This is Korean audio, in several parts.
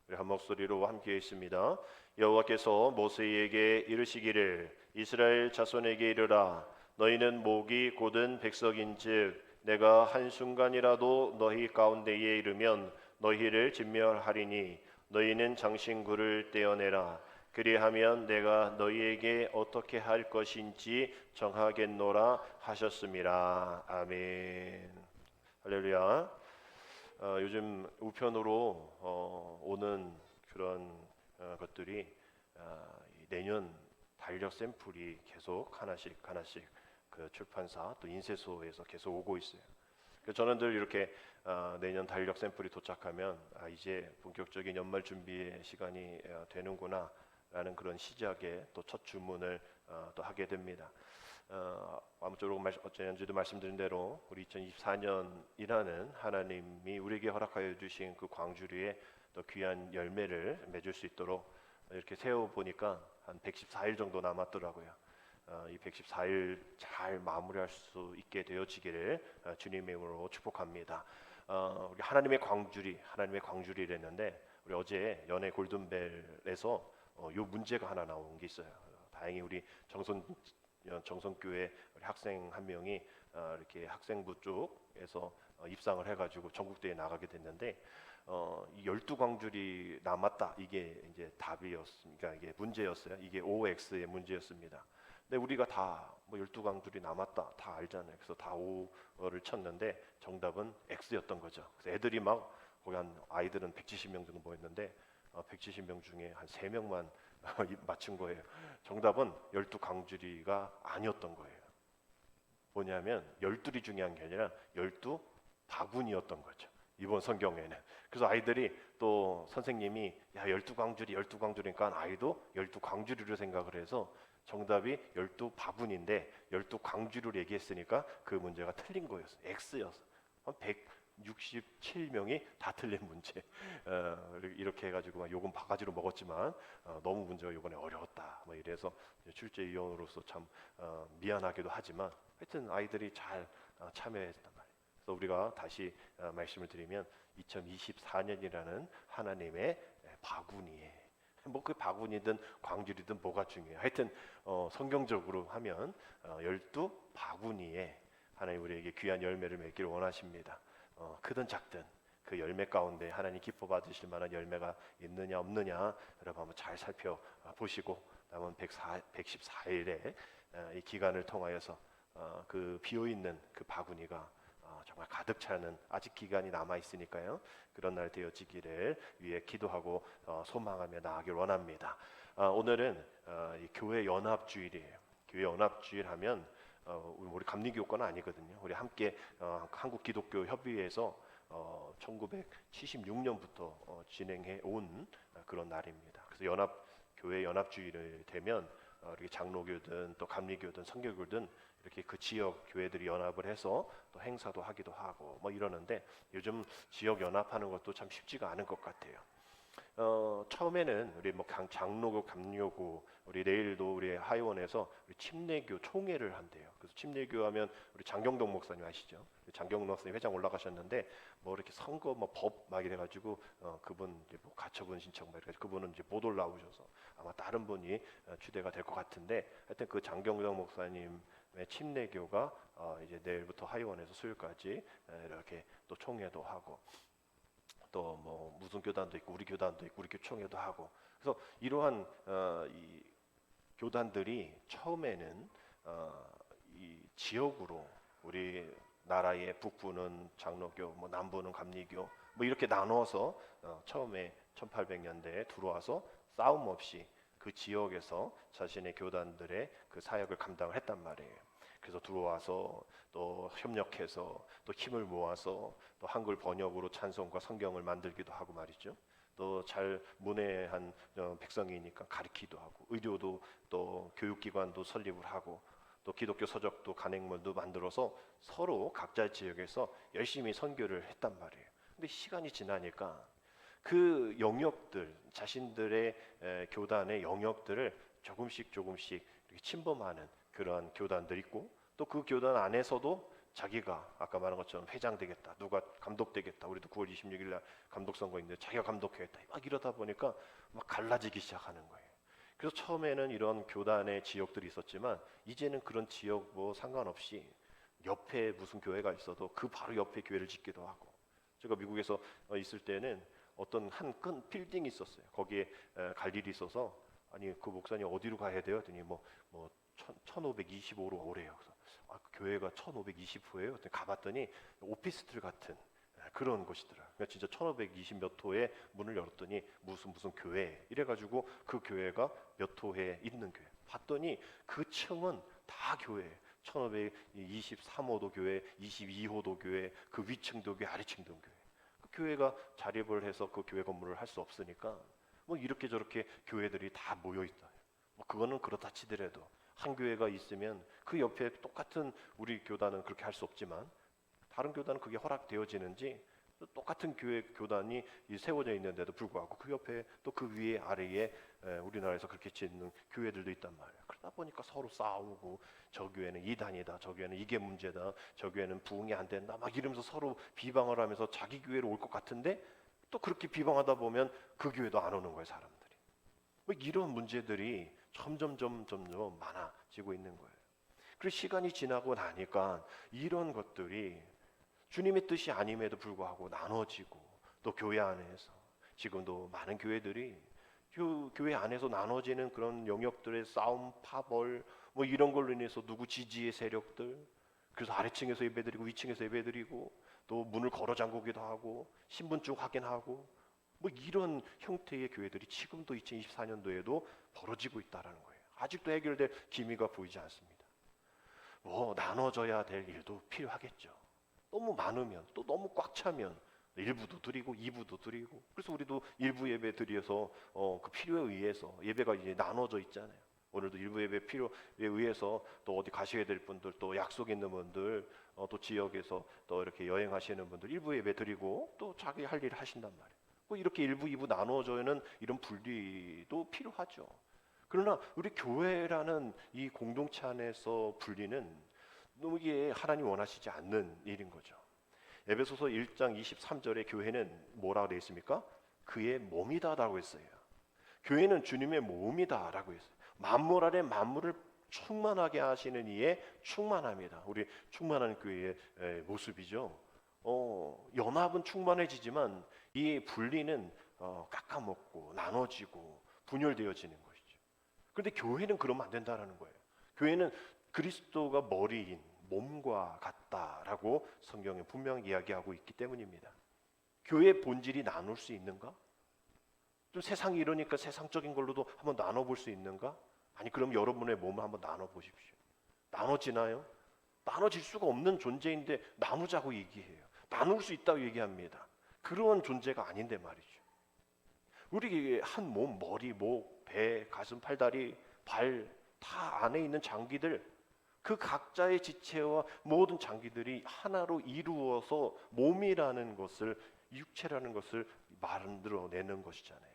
우리 한 목소리로 함께 있습니다. 여호와께서 모세에게 이르시기를 이스라엘 자손에게 이르라 너희는 목이 곧은 백석인즉 내가 한순간이라도 너희 가운데에 이르면 너희를 진멸하리니 너희는 장신구를 떼어내라. 그리하면 내가 너희에게 어떻게 할 것인지 정하겠노라 하셨습니다. 아멘. 할렐루야. 요즘 우편으로 오는 그런 것들이 이 내년 달력 샘플이 계속 하나씩 그 출판사 또 인쇄소에서 계속 오고 있어요. 그래서 저는 늘 이렇게 내년 달력 샘플이 도착하면 이제 본격적인 연말 준비의 시간이 되는구나 라는 그런 시작에 또 첫 주문을 또 하게 됩니다. 아무쪼록 어제도 말씀드린 대로 우리 2024년이라는 하나님이 우리에게 허락하여 주신 그 광주리에 또 귀한 열매를 맺을 수 있도록 이렇게 세워 보니까 한 114일 정도 남았더라고요. 이 114일 잘 마무리할 수 있게 되어지기를 주님의 이름으로 축복합니다. 우리 하나님의 광주리랬는데 우리 어제 연애 골든벨에서 요 문제가 하나 나온 게 있어요. 다행히 우리 정선교회 우리 학생 한 명이 이렇게 학생부 쪽에서 입상을 해가지고 전국대회 나가게 됐는데 이 12광줄이 남았다 이게 이제 답이었습니다. 이게 문제였어요. 이게 OX의 문제였습니다. 근데 우리가 다뭐 12광줄이 남았다 다 알잖아요. 그래서 다 O를 쳤는데 정답은 X였던 거죠. 그래서 애들이 막 거기 한 아이들은 170명 정도 모였는데 170명 중에 한 3명만 맞춘 거예요. 정답은 12광주리가 아니었던 거예요. 뭐냐면 12이 중요한 게 아니라 12바구니였던 거죠. 이번 성경에는. 그래서 아이들이 또 선생님이 야 12광주리니까 아이도 12광주리로 생각을 해서 정답이 12바구니인데 12광주리를 얘기했으니까 그 문제가 틀린 거였어요. X였어. 167명이 다 틀린 문제. 이렇게 해가지고 막 욕은 바가지로 먹었지만 너무 문제가 이번에 어려웠다. 뭐 이래서 출제위원으로서 참 미안하기도 하지만 하여튼 아이들이 잘 참여했단 말이에요. 그래서 우리가 다시 말씀을 드리면 2024년이라는 하나님의 바구니에 뭐 그 바구니든 광주리든 뭐가 중요해요. 하여튼 성경적으로 하면 12바구니에 하나님 우리에게 귀한 열매를 맺기를 원하십니다. 크든 작든 그 열매 가운데 하나님 기뻐 받으실 만한 열매가 있느냐 없느냐 여러분 한번 잘 살펴보시고 남은 114일의 이 기간을 통하여서 그 비어있는 그 바구니가 정말 가득 차는 아직 기간이 남아 있으니까요. 그런 날 되어지기를 위해 기도하고 소망하며 나아가길 원합니다. 오늘은 이 교회 연합주일이에요. 교회 연합주일 하면 우리 감리교과는 아니거든요. 우리 함께 한국기독교협의회에서 1976년부터 진행해 온 그런 날입니다. 그래서 교회 연합주일이 되면 이렇게 장로교든 또 감리교든 선교교든 이렇게 그 지역 교회들이 연합을 해서 또 행사도 하기도 하고 뭐 이러는데 요즘 지역 연합하는 것도 참 쉽지가 않은 것 같아요. 처음에는 우리 뭐 장로교, 감료교, 우리 내일도 우리 하이원에서 우리 침례교 총회를 한대요. 그래서 침례교 하면 우리 장경동 목사님 아시죠? 장경동 목사님 회장 올라가셨는데 뭐 이렇게 선거 뭐 법 막 이래가지고 그분 이제 뭐 가처분 신청 막 이래가지고 그분은 이제 못 올라오셔서 아마 다른 분이 추대가 될 것 같은데 하여튼 그 장경동 목사님의 침례교가 이제 내일부터 하이원에서 수요일까지 이렇게 또 총회도 하고. 또 뭐 무슨 교단도 있고 우리 교단도 있고 우리 교총회도 하고 그래서 이러한 이 교단들이 처음에는 이 지역으로 우리 나라의 북부는 장로교, 뭐 남부는 감리교 뭐 이렇게 나눠서 처음에 1800년대에 들어와서 싸움 없이 그 지역에서 자신의 교단들의 그 사역을 감당을 했단 말이에요. 그래서 들어와서 또 협력해서 또 힘을 모아서 또 한글 번역으로 찬송과 성경을 만들기도 하고 말이죠. 또 잘 문외한 백성이니까 가르치기도 하고 의료도 또 교육기관도 설립을 하고 또 기독교 서적도 간행문도 만들어서 서로 각자 지역에서 열심히 선교를 했단 말이에요. 근데 시간이 지나니까 그 영역들 자신들의 교단의 영역들을 조금씩 이렇게 침범하는 그러한 교단들 있고 또 그 교단 안에서도 자기가 아까 말한 것처럼 회장 되겠다, 누가 감독 되겠다. 우리도 9월 26일 날 감독 선거 있는데 자기가 감독하겠다. 막 이러다 보니까 막 갈라지기 시작하는 거예요. 그래서 처음에는 이런 교단의 지역들이 있었지만 이제는 그런 지역 뭐 상관없이 옆에 무슨 교회가 있어도 그 바로 옆에 교회를 짓기도 하고. 제가 미국에서 있을 때는 어떤 한 큰 빌딩이 있었어요. 거기에 갈 일이 있어서 아니 그 목사님 어디로 가야 돼요? 했더니 뭐 1525로 오래요. 그래서 그 교회가 1520호예요. 가봤더니 오피스텔 같은 그런 곳이더라. 그러니까 진짜 1520 몇 호에 문을 열었더니 무슨 교회 이래가지고 그 교회가 몇 호에 있는 교회. 봤더니 그 층은 다 교회. 1523호도 교회, 22호도 교회, 그 위층도 교회, 아래층도 교회. 그 교회가 자립을 해서 그 교회 건물을 할 수 없으니까 뭐 이렇게 저렇게 교회들이 다 모여 있다. 뭐 그거는 그렇다 치더라도 한 교회가 있으면 그 옆에 똑같은 우리 교단은 그렇게 할 수 없지만 다른 교단은 그게 허락되어지는지 똑같은 교회 교단이 세워져 있는데도 불구하고 그 옆에 또 그 위에 아래에 우리나라에서 그렇게 짓는 교회들도 있단 말이에요. 그러다 보니까 서로 싸우고 저 교회는 이단이다, 저 교회는 이게 문제다, 저 교회는 부흥이 안 된다 막 이러면서 서로 비방을 하면서 자기 교회로 올 것 같은데 또 그렇게 비방하다 보면 그 교회도 안 오는 거예요, 사람들이. 뭐 이런 문제들이 점점 많아지고 있는 거예요. 그리고 시간이 지나고 나니까 이런 것들이 주님의 뜻이 아님에도 불구하고 나눠지고 또 교회 안에서 지금도 많은 교회들이 교회 안에서 나눠지는 그런 영역들의 싸움, 파벌 뭐 이런 걸로 인해서 누구 지지의 세력들 그래서 아래층에서 예배드리고 위층에서 예배드리고 또 문을 걸어 잠그기도 하고 신분증 확인하고 뭐 이런 형태의 교회들이 지금도 2024년도에도 벌어지고 있다라는 거예요. 아직도 해결될 기미가 보이지 않습니다. 뭐 나눠져야 될 일도 필요하겠죠. 너무 많으면 또 너무 꽉 차면 1부도 드리고 2부도 드리고 그래서 우리도 일부 예배 드려서 그 필요에 의해서 예배가 이제 나눠져 있잖아요. 오늘도 일부 예배 필요에 의해서 또 어디 가셔야 될 분들 또 약속 있는 분들 또 지역에서 또 이렇게 여행하시는 분들 일부 예배 드리고 또 자기 할 일을 하신단 말이에요. 뭐 이렇게 1부 2부 나눠져는 이런 분리도 필요하죠. 그러나 우리 교회라는 이 공동체 안에서 분리는 너무 이게 하나님 원하시지 않는 일인 거죠. 에베소서 1장 23절에 교회는 뭐라고 되어 있습니까? 그의 몸이다라고 했어요. 교회는 주님의 몸이다라고 했어요. 만물 아래 만물을 충만하게 하시는 이의 충만함이다. 우리 충만한 교회의 모습이죠. 연합은 충만해지지만 이 분리는 깎아먹고 나눠지고 분열되어지는 것이죠. 그런데 교회는 그러면 안 된다라는 거예요. 교회는 그리스도가 머리인 몸과 같다라고 성경에 분명히 이야기하고 있기 때문입니다. 교회의 본질이 나눌 수 있는가? 좀 세상이 이러니까 세상적인 걸로도 한번 나눠볼 수 있는가? 아니 그럼 여러분의 몸을 한번 나눠보십시오. 나눠지나요? 나눠질 수가 없는 존재인데 나누자고 얘기해요. 나눌 수 있다고 얘기합니다. 그런 존재가 아닌데 말이죠. 우리 한 몸, 머리, 목, 배, 가슴, 팔다리, 발 다 안에 있는 장기들 그 각자의 지체와 모든 장기들이 하나로 이루어서 몸이라는 것을 육체라는 것을 만들어내는 것이잖아요.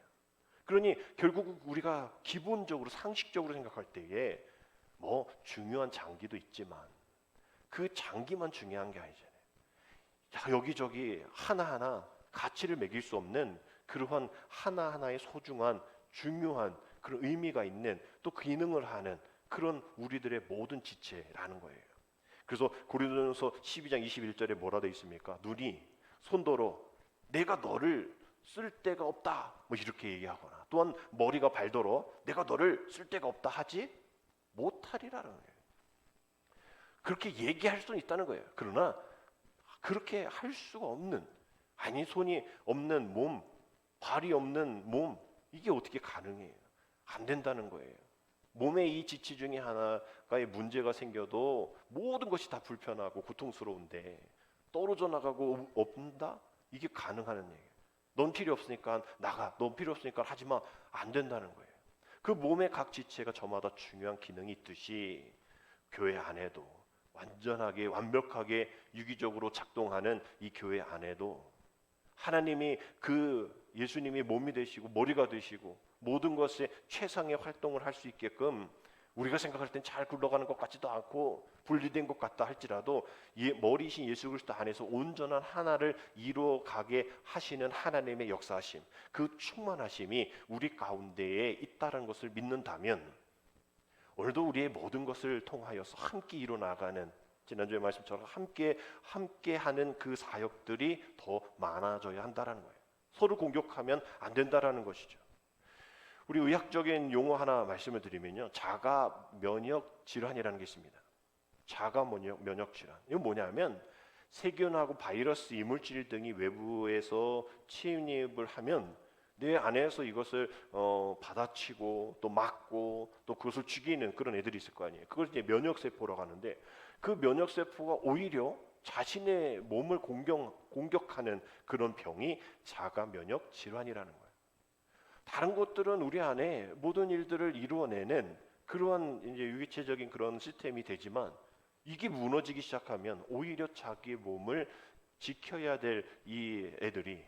그러니 결국 우리가 기본적으로 상식적으로 생각할 때에 뭐 중요한 장기도 있지만 그 장기만 중요한 게 아니잖아요. 여기저기 하나하나 가치를 매길 수 없는 그러한 하나하나의 소중한 중요한 그런 의미가 있는 또 기능을 하는 그런 우리들의 모든 지체라는 거예요. 그래서 고린도전서 12장 21절에 뭐라 되어 있습니까? 눈이 손더러 내가 너를 쓸 데가 없다 뭐 이렇게 얘기하거나 또한 머리가 발더러 내가 너를 쓸 데가 없다 하지 못하리라는 거예요. 그렇게 얘기할 수는 있다는 거예요. 그러나 그렇게 할 수가 없는 아니 손이 없는 몸, 발이 없는 몸 이게 어떻게 가능해요? 안 된다는 거예요. 몸의 이 지체 중에 하나가의 문제가 생겨도 모든 것이 다 불편하고 고통스러운데 떨어져 나가고 없다? 이게 가능하는 얘기예요. 넌 필요 없으니까 나가. 넌 필요 없으니까 하지 마. 안 된다는 거예요. 그 몸의 각 지체가 저마다 중요한 기능이 있듯이 교회 안에도 완전하게 완벽하게 유기적으로 작동하는 이 교회 안에도 하나님이 그 예수님이 몸이 되시고 머리가 되시고 모든 것에 최상의 활동을 할 수 있게끔 우리가 생각할 땐 잘 굴러가는 것 같지도 않고 분리된 것 같다 할지라도 머리이신 예수 그리스도 안에서 온전한 하나를 이루어가게 하시는 하나님의 역사하심, 그 충만하심이 우리 가운데에 있다는 것을 믿는다면 오늘도 우리의 모든 것을 통하여서 함께 이루어나가는, 지난주의 말씀처럼 함께 하는 그 사역들이 더 많아져야 한다는 거예요. 서로 공격하면 안 된다라는 것이죠. 우리 의학적인 용어 하나 말씀을 드리면요, 자가 면역 질환이라는 게 있습니다. 자가 면역 질환. 이건 뭐냐면 세균하고 바이러스, 이물질 등이 외부에서 침입을 하면 내 안에서 이것을 받아치고 또 막고 또 그것을 죽이는 그런 애들이 있을 거 아니에요. 그걸 이제 면역세포라고 하는데, 그 면역세포가 오히려 자신의 몸을 공격하는 그런 병이 자가 면역 질환이라는 거예요. 다른 것들은 우리 안에 모든 일들을 이루어내는 그러한 이제 유기체적인 그런 시스템이 되지만, 이게 무너지기 시작하면 오히려 자기의 몸을 지켜야 될 이 애들이,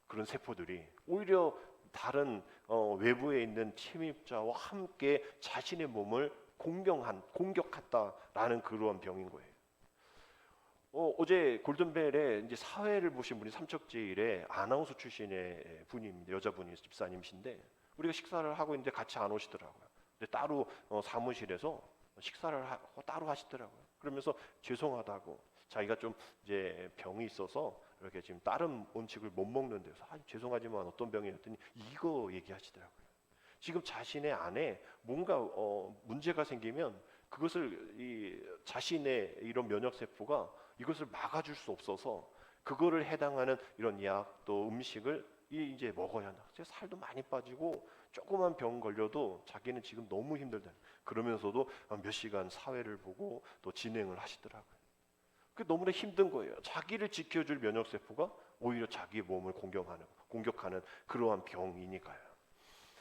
그런 세포들이 오히려 다른 외부에 있는 침입자와 함께 자신의 몸을 공격했다라는 그러한 병인 거예요. 어제 골든벨에 이제 사회를 보신 분이 삼척제일의 아나운서 출신의 분입니다. 여자분이 집사님이신데, 우리가 식사를 하고 있는데 같이 안 오시더라고요. 근데 따로 사무실에서 식사를 따로 하시더라고요. 그러면서 죄송하다고, 자기가 좀 이제 병이 있어서 이렇게 지금 다른 음식을 못 먹는 데서 죄송하지만 어떤 병이었더니 이거 얘기하시더라고요. 지금 자신의 안에 뭔가 문제가 생기면 그것을 자신의 이런 면역 세포가 이것을 막아줄 수 없어서 그거를 해당하는 이런 약 또 음식을 이제 먹어야 한다. 살도 많이 빠지고 조그만 병 걸려도 자기는 지금 너무 힘들다. 그러면서도 몇 시간 사회를 보고 또 진행을 하시더라고요. 그 너무나 힘든 거예요. 자기를 지켜줄 면역 세포가 오히려 자기의 몸을 공격하는 그러한 병이니까요.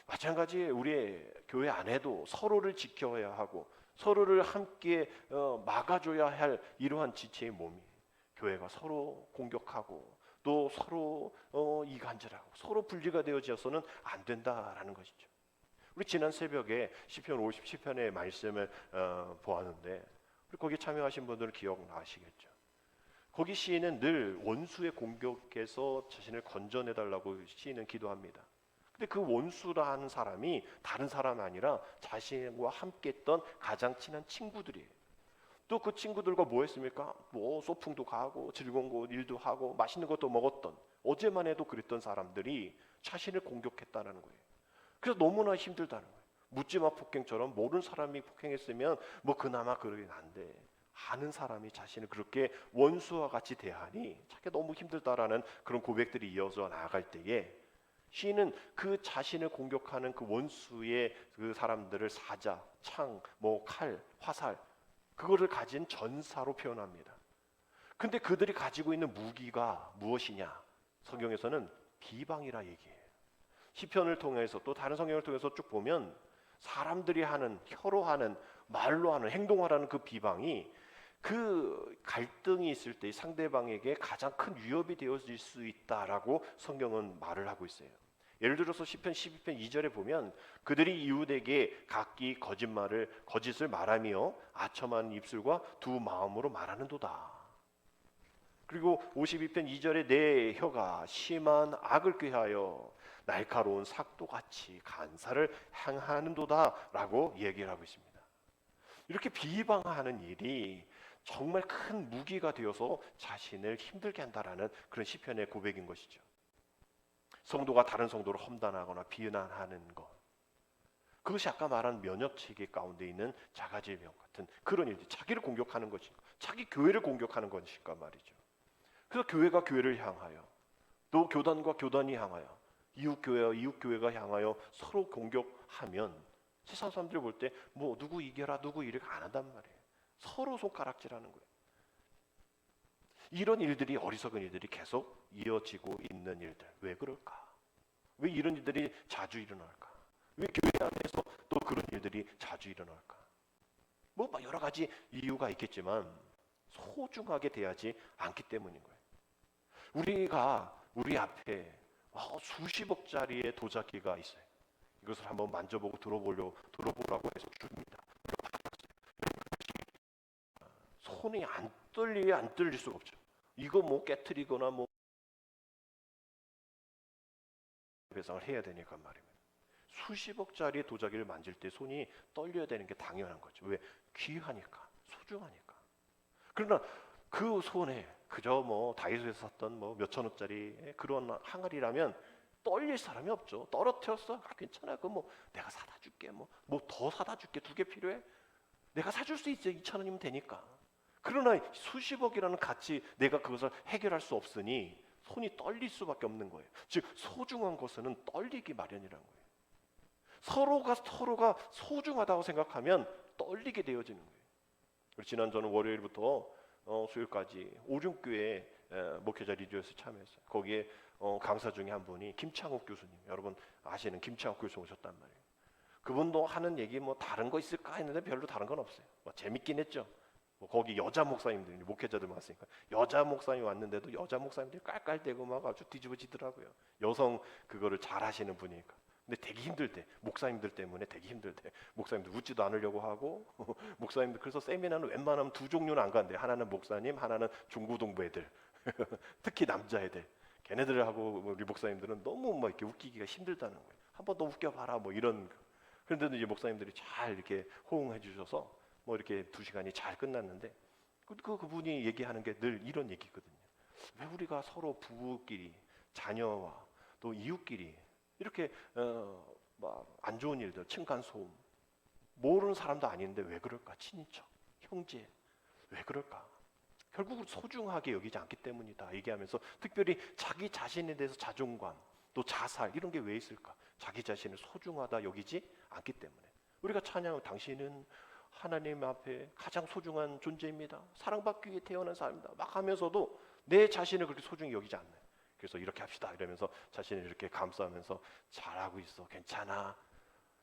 마찬가지 우리의 교회 안에도 서로를 지켜야 하고 서로를 함께 막아줘야 할 이러한 지체의 몸이, 교회가 서로 공격하고 또 서로 이간질하고 서로 분리가 되어져서는 안 된다라는 것이죠. 우리 지난 새벽에 시편 57편의 말씀을 보았는데, 거기 참여하신 분들은 기억나시겠죠. 거기 시인은 늘 원수의 공격에서 자신을 건져내달라고 시인은 기도합니다. 근데 그 원수라는 사람이 다른 사람이 아니라 자신과 함께했던 가장 친한 친구들이에요. 또 그 친구들과 뭐 했습니까? 뭐 소풍도 가고 즐거운 거 일도 하고 맛있는 것도 먹었던, 어제만 해도 그랬던 사람들이 자신을 공격했다는 거예요. 그래서 너무나 힘들다는 거예요. 묻지마 폭행처럼 모르는 사람이 폭행했으면 뭐 그나마 그러긴 한데, 아는 사람이 자신을 그렇게 원수와 같이 대하니 자기가 너무 힘들다라는 그런 고백들이 이어져 나아갈 때에 시인은 그 자신을 공격하는 그 원수의 그 사람들을 사자, 창, 뭐 칼, 화살, 그거를 가진 전사로 표현합니다. 근데 그들이 가지고 있는 무기가 무엇이냐? 성경에서는 비방이라 얘기해요. 시편을 통해서 또 다른 성경을 통해서 쭉 보면 사람들이 하는, 혀로 하는, 말로 하는, 행동하라는 그 비방이 그 갈등이 있을 때 상대방에게 가장 큰 위협이 되어질 수 있다라고 성경은 말을 하고 있어요. 예를 들어서 시편 12편 2절에 보면 그들이 이웃에게 각기 거짓을 말하며 아첨한 입술과 두 마음으로 말하는도다. 그리고 52편 2절에 내 혀가 심한 악을 꾀하여 날카로운 삭도같이 간사를 향하는도다라고 얘기를 하고 있습니다. 이렇게 비방하는 일이 정말 큰 무기가 되어서 자신을 힘들게 한다라는 그런 시편의 고백인 것이죠. 성도가 다른 성도를 험담하거나 비난하는 것, 그것이 아까 말한 면역체계 가운데 있는 자가질병 같은 그런 일들, 자기를 공격하는 것인가, 자기 교회를 공격하는 것인가 말이죠. 그래서 교회가 교회를 향하여, 또 교단과 교단이 향하여, 이웃교회와 이웃교회가 향하여 서로 공격하면 세상 사람들이 볼 때 뭐 누구 이겨라 누구 이렇게 안 한단 말이에요. 서로 손가락질하는 거예요. 이런 일들이, 어리석은 일들이 계속 이어지고 있는 일들, 왜 그럴까? 왜 이런 일들이 자주 일어날까? 왜 교회 안에서 또 그런 일들이 자주 일어날까? 뭐 여러 가지 이유가 있겠지만 소중하게 대하지 않기 때문인 거예요. 우리가 우리 앞에 수십억짜리의 도자기가 있어요. 이것을 한번 만져보고 들어보라고 해서 줍니다. 손이 안 떨릴 수가 없죠. 이거 뭐 깨트리거나 뭐 배상을 해야 되니까 말입니다. 수십억짜리 도자기를 만질 때 손이 떨려야 되는 게 당연한 거죠. 왜? 귀하니까, 소중하니까. 그러나 그 손에 그저 뭐 다이소에서 샀던 뭐 몇천원짜리 그런 항아리라면 떨릴 사람이 없죠. 떨어뜨렸어? 아, 괜찮아. 그 뭐 내가 사다 줄게. 뭐 더 사다 줄게. 2개 필요해? 내가 사줄 수 있어. 2,000원이면 되니까. 그러나 수십억이라는 가치, 내가 그것을 해결할 수 없으니 손이 떨릴 수밖에 없는 거예요. 즉 소중한 것은 떨리기 마련이라는 거예요. 서로가 소중하다고 생각하면 떨리게 되어지는 거예요. 지난 저는 월요일부터 수요일까지 오륜교회 목회자 리조에서 참여했어요. 거기에 강사 중에 한 분이 김창욱 교수님, 여러분 아시는 김창욱 교수 오셨단 말이에요. 그분도 하는 얘기 뭐 다른 거 있을까 했는데 별로 다른 건 없어요. 뭐 재밌긴 했죠. 뭐 거기 여자 목사님들, 목회자들 왔으니까 여자 목사님 왔는데도 여자 목사님들이 깔깔대고 막 아주 뒤집어지더라고요. 여성 그거를 잘 하시는 분이니까. 근데 되게 힘들 때, 목사님들 때문에 되게 힘들 때 목사님들 웃지도 않으려고 하고 목사님들, 그래서 세미나는 웬만하면 2종류는 안 간대요. 하나는 목사님, 하나는 중고등부 애들 특히 남자애들, 걔네들하고 우리 목사님들은 너무 막 이렇게 웃기기가 힘들다는 거예요. 한번 더 웃겨봐라 뭐 이런. 그런데도 이제 목사님들이 잘 이렇게 호응해 주셔서 뭐 이렇게 2시간이 잘 끝났는데 그분이 얘기하는 게 늘 이런 얘기거든요. 왜 우리가 서로 부부끼리, 자녀와 또 이웃끼리 이렇게 막 안 좋은 일들, 층간소음, 모르는 사람도 아닌데 왜 그럴까? 친인척, 형제, 왜 그럴까? 결국은 소중하게 여기지 않기 때문이다 얘기하면서, 특별히 자기 자신에 대해서 자존감, 또 자살 이런 게 왜 있을까? 자기 자신을 소중하다 여기지 않기 때문에. 우리가 찬양하고 당신은 하나님 앞에 가장 소중한 존재입니다. 사랑받기 위해 태어난 사람입니다. 막 하면서도 내 자신을 그렇게 소중히 여기지 않나요? 그래서 이렇게 합시다 이러면서 자신을 이렇게 감싸면서 잘하고 있어, 괜찮아,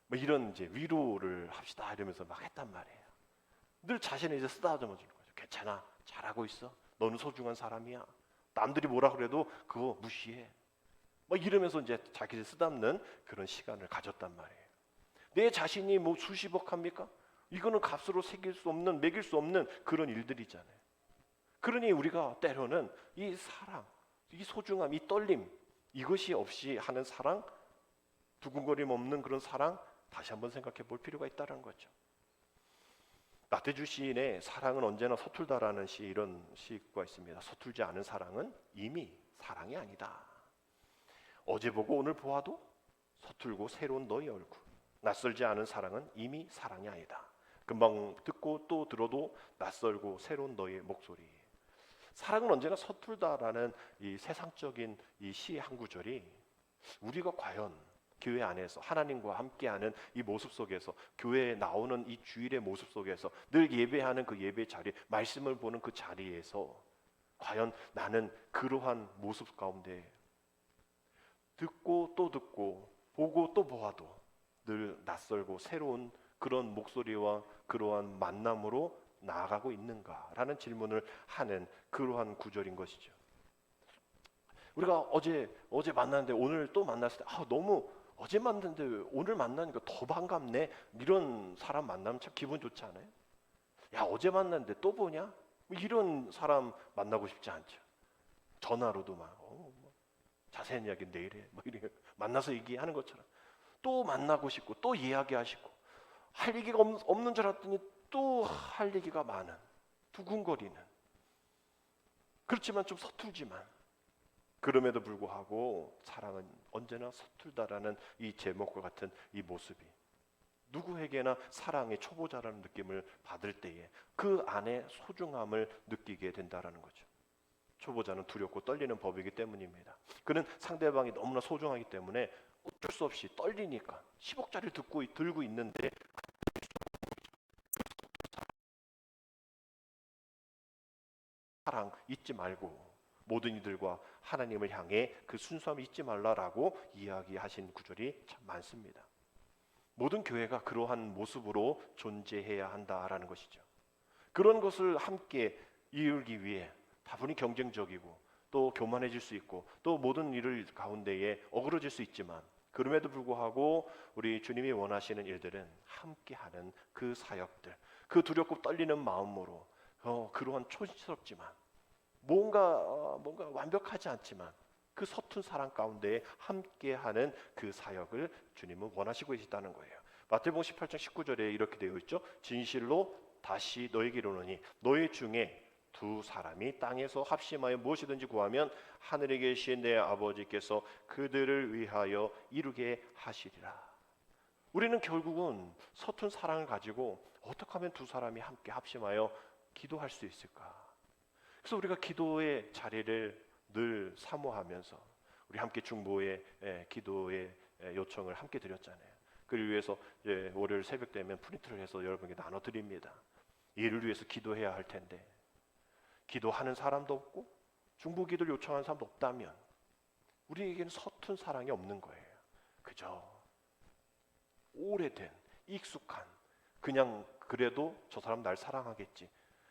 뭐 이런 이제 위로를 합시다 이러면서 막 했단 말이에요. 늘 자신을 이제 쓰다듬어 주는 거죠. 괜찮아, 잘하고 있어, 너는 소중한 사람이야. 남들이 뭐라 그래도 그거 무시해. 막 이러면서 이제 자기를 쓰담는 그런 시간을 가졌단 말이에요. 내 자신이 뭐 수십억 합니까? 이거는 값으로 새길 수 없는, 매길 수 없는 그런 일들이잖아요. 그러니 우리가 때로는 이 사랑, 이 소중함, 이 떨림, 이것이 없이 하는 사랑, 두근거림 없는 그런 사랑, 다시 한번 생각해 볼 필요가 있다는 거죠. 나태주 시인의 사랑은 언제나 서툴다라는 이런 시가 있습니다. 서툴지 않은 사랑은 이미 사랑이 아니다. 어제 보고 오늘 보아도 서툴고 새로운 너의 얼굴. 낯설지 않은 사랑은 이미 사랑이 아니다. 금방 듣고 또 들어도 낯설고 새로운 너의 목소리. 사랑은 언제나 서툴다라는 이 세상적인 이 시의 한 구절이 우리가 과연 교회 안에서 하나님과 함께하는 이 모습 속에서, 교회에 나오는 이 주일의 모습 속에서, 늘 예배하는 그 예배 자리, 말씀을 보는 그 자리에서 과연 나는 그러한 모습 가운데 듣고 또 듣고 보고 또 보아도 늘 낯설고 새로운 그런 목소리와 그러한 만남으로 나아가고 있는가라는 질문을 하는 그러한 구절인 것이죠. 우리가 어제 만났는데 오늘 또 만났을 때 너무 어제 만났는데 오늘 만나니까 더 반갑네, 이런 사람 만나면 참 기분 좋지 않아요? 야, 어제 만났는데 또 보냐? 이런 사람 만나고 싶지 않죠. 전화로도 막 자세한 이야기 내일 해, 뭐 이렇게 만나서 얘기하는 것처럼 또 만나고 싶고 또 이야기하시고, 할 얘기가 없는 줄 알았더니 또 할 얘기가 많은, 두근거리는, 그렇지만 좀 서툴지만, 그럼에도 불구하고 사랑은 언제나 서툴다라는 이 제목과 같은 이 모습이 누구에게나 사랑의 초보자라는 느낌을 받을 때에 그 안에 소중함을 느끼게 된다라는 거죠. 초보자는 두렵고 떨리는 법이기 때문입니다. 그는 상대방이 너무나 소중하기 때문에 어쩔 수 없이 떨리니까 10억짜리를 들고 있는데 사랑 잊지 말고 모든 이들과 하나님을 향해 그 순수함을 잊지 말라라고 이야기하신 구절이 참 많습니다. 모든 교회가 그러한 모습으로 존재해야 한다라는 것이죠. 그런 것을 함께 이루기 위해 다분히 경쟁적이고 또 교만해질 수 있고 또 모든 일을 가운데에 어그러질 수 있지만, 그럼에도 불구하고 우리 주님이 원하시는 일들은 함께하는 그 사역들, 그 두렵고 떨리는 마음으로 그러한 촌스럽지만 뭔가 완벽하지 않지만 그 서툰 사랑 가운데 함께하는 그 사역을 주님은 원하시고 계시다는 거예요. 마태복음 18장 19절에 이렇게 되어 있죠. 진실로 다시 너에게 이르노니 너희 중에 두 사람이 땅에서 합심하여 무엇이든지 구하면 하늘에 계신 내 아버지께서 그들을 위하여 이루게 하시리라. 우리는 결국은 서툰 사랑을 가지고 어떻게 하면 두 사람이 함께 합심하여 기도할 수 있을까? 그래서 우리가 기도의 자리를 늘 사모하면서 우리 함께 중보의 기도의 요청을 함께 드렸잖아요. 그를 위해서 월요일 새벽 되면 프린트를 해서 여러분에게 나눠드립니다. 이를 위해서 기도해야 할 텐데 기도하는 사람도 없고 중보 기도를 요청하는 사람도 없다면 우리에게는 서툰 사랑이 없는 거예요. 그저 오래된 익숙한 그냥 그래도 저 사람 날 사랑하겠지,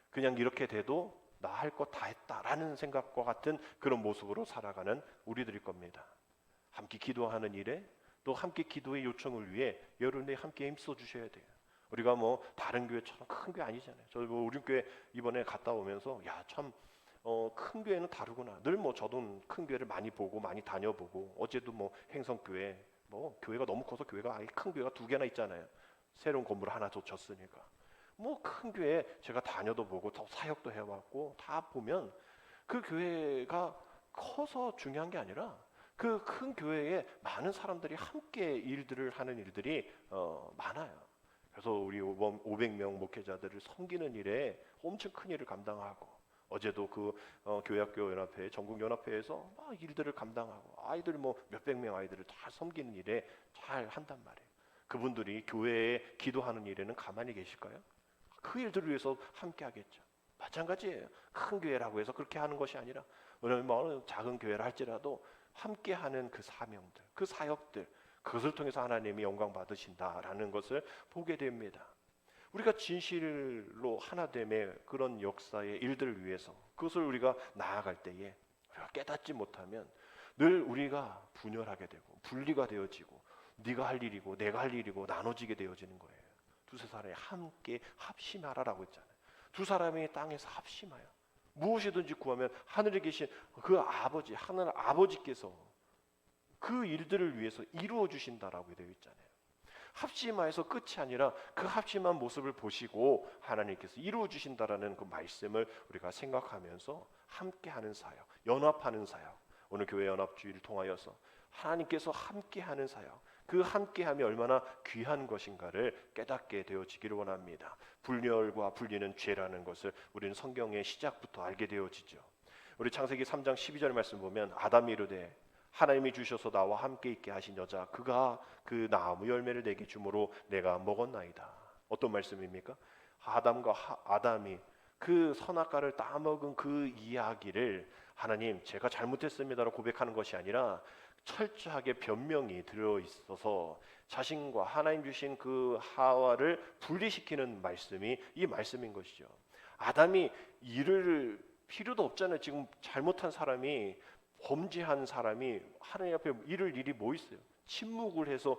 그냥 이렇게 돼도 나 할 거 다 했다라는 생각과 같은 그런 모습으로 살아가는 우리들일 겁니다. 함께 기도하는 일에 또 함께 기도의 요청을 위해 여러분이 함께 힘써 주셔야 돼요. 우리가 뭐 다른 교회처럼 큰 교회 아니잖아요. 저 우리 교회 이번에 갔다 오면서 참 큰 교회는 다르구나. 늘 저도 큰 교회를 많이 보고 많이 다녀보고 어제도 행성교회 교회가 너무 커서 교회가 아예 큰 교회가 2개나 있잖아요. 새로운 건물 하나 더 졌으니까. 큰 교회 제가 다녀도 보고 더 사역도 해왔고 다 보면 그 교회가 커서 중요한 게 아니라 그 큰 교회에 많은 사람들이 함께 일들을 하는 일들이 많아요. 그래서 우리 500명 목회자들을 섬기는 일에 엄청 큰 일을 감당하고 어제도 그 교회학교 연합회 전국 연합회에서 막 일들을 감당하고 아이들 몇백 명 아이들을 다 섬기는 일에 잘 한단 말이에요. 그분들이 교회에 기도하는 일에는 가만히 계실까요? 그 일들을 위해서 함께 하겠죠. 마찬가지예요. 큰 교회라고 해서 그렇게 하는 것이 아니라 어느 작은 교회라 할지라도 함께 하는 그 사명들, 그 사역들, 그것을 통해서 하나님이 영광 받으신다라는 것을 보게 됩니다. 우리가 진실로 하나됨의 그런 역사의 일들을 위해서 그것을 우리가 나아갈 때에 우리가 깨닫지 못하면 늘 우리가 분열하게 되고 분리가 되어지고 네가 할 일이고 내가 할 일이고 나눠지게 되어지는 거예요. 두세 사람이 함께 합심하라라고 했잖아요. 두 사람이 땅에서 합심하여 무엇이든지 구하면 하늘에 계신 그 아버지, 하늘 아버지께서 그 일들을 위해서 이루어 주신다라고 되어 있잖아요. 합심하여서 끝이 아니라 그 합심한 모습을 보시고 하나님께서 이루어 주신다라는 그 말씀을 우리가 생각하면서 함께하는 사역, 연합하는 사역, 오늘 교회 연합주의를 통하여서 하나님께서 함께하는 사역, 그 함께함이 얼마나 귀한 것인가를 깨닫게 되어지기를 원합니다. 분열과 분리는 죄라는 것을 우리는 성경의 시작부터 알게 되어지죠. 우리 창세기 3장 12절 말씀 보면 아담이 이르되 하나님이 주셔서 나와 함께 있게 하신 여자 그가 그 나무 열매를 내게 주므로 내가 먹었나이다. 어떤 말씀입니까? 아담과 아담이 그 선악과를 따먹은 그 이야기를 하나님 제가 잘못했습니다라고 고백하는 것이 아니라 철저하게 변명이 들어있어서 자신과 하나님 주신 그 하와를 분리시키는 말씀이 이 말씀인 것이죠. 아담이 이를 필요도 없잖아요. 지금 잘못한 사람이 범죄한 사람이 하나님 앞에 이를 일이 뭐 있어요? 침묵을 해서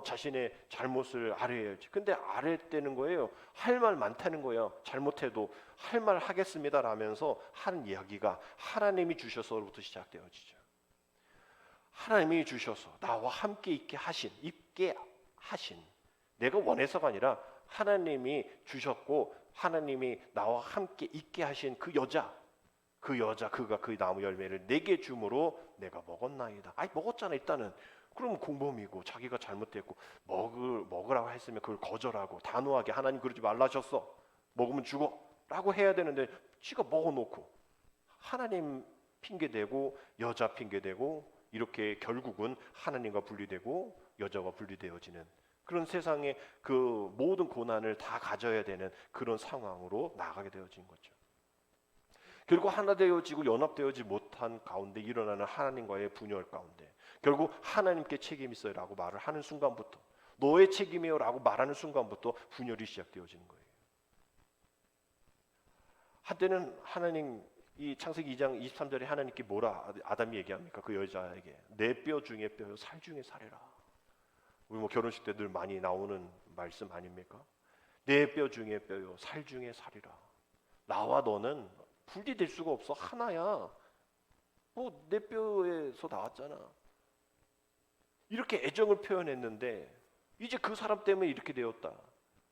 자신의 잘못을 아뢰야지. 근데 아뢰대는 거예요. 할 말 많다는 거예요. 잘못해도 할 말 하겠습니다 라면서 하는 이야기가 하나님이 주셔서부터 시작되어지죠. 하나님이 주셔서 나와 함께 있게 하신 내가 원해서가 아니라 하나님이 주셨고 하나님이 나와 함께 있게 하신 그 여자 그가 그 나무 열매를 내게 주므로 내가 먹었나이다. 먹었잖아. 일단은 그럼 공범이고 자기가 잘못했고 먹으라고 했으면 그걸 거절하고 단호하게 하나님 그러지 말라셨어. 먹으면 죽어 라고 해야 되는데 지가 먹어놓고 하나님 핑계대고 여자 핑계대고 이렇게 결국은 하나님과 분리되고 여자와 분리되어지는 그런 세상의 그 모든 고난을 다 가져야 되는 그런 상황으로 나가게 되어진 거죠. 결국 하나 되어지고 연합되어지 못한 가운데 일어나는 하나님과의 분열 가운데 결국 하나님께 책임이 있어요 라고 말을 하는 순간부터 너의 책임이요 라고 말하는 순간부터 분열이 시작되어지는 거예요. 한때는 하나님 이 창세기 2장 23절에 하나님께 뭐라 아담이 얘기합니까? 그 여자에게 내 뼈 중에 뼈요 살 중에 살이라. 우리 결혼식 때 늘 많이 나오는 말씀 아닙니까? 내 뼈 중에 뼈요 살 중에 살이라. 나와 너는 분리될 수가 없어. 하나야. 뭐 내 뼈에서 나왔잖아. 이렇게 애정을 표현했는데 이제 그 사람 때문에 이렇게 되었다.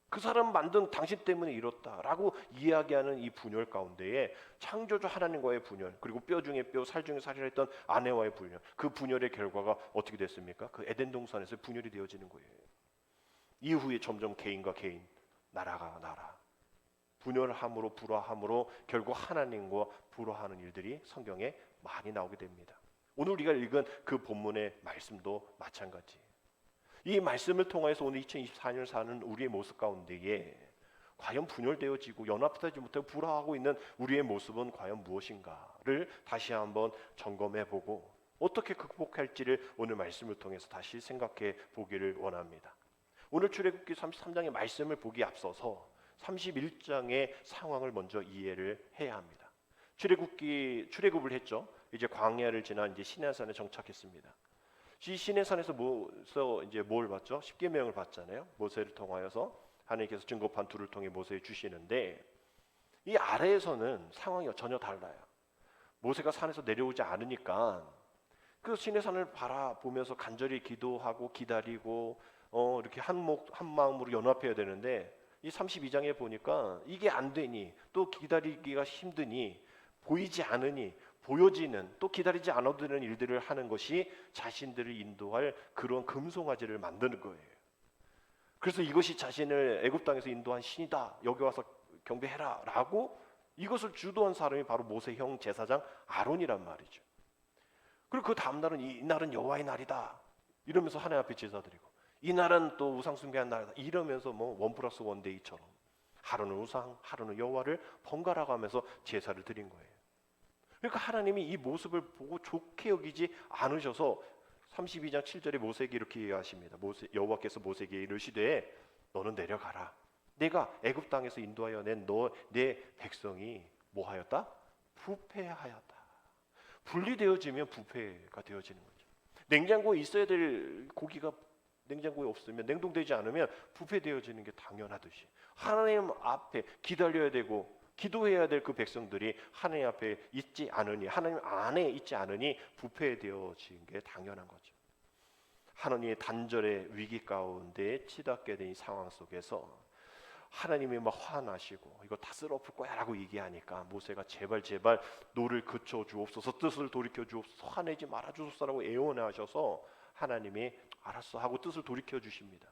그 사람 만든 당신 때문에 이렇다라고 이야기하는 이 분열 가운데에 창조주 하나님과의 분열, 그리고 뼈 중에 뼈, 살 중에 살이라 했던 아내와의 분열, 그 분열의 결과가 어떻게 됐습니까? 그 에덴 동산에서 분열이 되어지는 거예요. 이후에 점점 개인과 개인, 나라가 나라, 분열함으로 불화함으로 결국 하나님과 불화하는 일들이 성경에 많이 나오게 됩니다. 오늘 우리가 읽은 그 본문의 말씀도 마찬가지. 이 말씀을 통해서 오늘 2024년을 사는 우리의 모습 가운데에 과연 분열되어지고 연합되지 못하고 불화하고 있는 우리의 모습은 과연 무엇인가를 다시 한번 점검해보고 어떻게 극복할지를 오늘 말씀을 통해서 다시 생각해 보기를 원합니다. 오늘 출애굽기 33장의 말씀을 보기 앞서서 31장의 상황을 먼저 이해를 해야 합니다. 출애굽을 했죠. 이제 광야를 지나 이제 시내산에 정착했습니다. 이 시내산에서 이제 뭘 봤죠? 십계명을 봤잖아요. 모세를 통하여서 하나님께서 증거판 둘을 통해 모세에 주시는데 이 아래에서는 상황이 전혀 달라요. 모세가 산에서 내려오지 않으니까 그 시내산을 바라보면서 간절히 기도하고 기다리고 이렇게 한 마음으로 연합해야 되는데 이 32장에 보니까 이게 안 되니 또 기다리기가 힘드니 보이지 않으니 보여지는 또 기다리지 않아도 되는 일들을 하는 것이 자신들을 인도할 그런 금송아지를 만드는 거예요. 그래서 이것이 자신을 애굽 땅에서 인도한 신이다. 여기 와서 경배해라 라고 이것을 주도한 사람이 바로 모세 형 제사장 아론이란 말이죠. 그리고 그 다음 날은 이날은 여호와의 날이다 이러면서 하나님 앞에 제사 드리고 이날은 또 우상 숭배한 날이다 이러면서 뭐 1+1 데이처럼 하루는 우상, 하루는 여호와를 번갈아 가면서 제사를 드린 거예요. 그러니까 하나님이 이 모습을 보고 좋게 여기지 않으셔서 32장 7절에 모세에게 이렇게 얘기하십니다. 여호와께서 모세에게 이르시되 너는 내려가라. 내가 애굽 땅에서 인도하여 낸 내 백성이 뭐하였다? 부패하였다. 분리되어지면 부패가 되어지는 거죠. 냉장고에 있어야 될 고기가 냉장고에 없으면 냉동되지 않으면 부패되어지는 게 당연하듯이 하나님 앞에 기다려야 되고 기도해야 될 그 백성들이 하나님 앞에 있지 않으니 하나님 안에 있지 않으니 부패되어진 게 당연한 거죠. 하나님의 단절의 위기 가운데 치닫게 된 이 상황 속에서 하나님이 막 화나시고 이거 다 쓸어엎을 거야 라고 얘기하니까 모세가 제발 노를 그쳐 주옵소서 뜻을 돌이켜 주옵소서 화내지 말아 주옵소서라고 애원하셔서 하나님이 알았어 하고 뜻을 돌이켜 주십니다.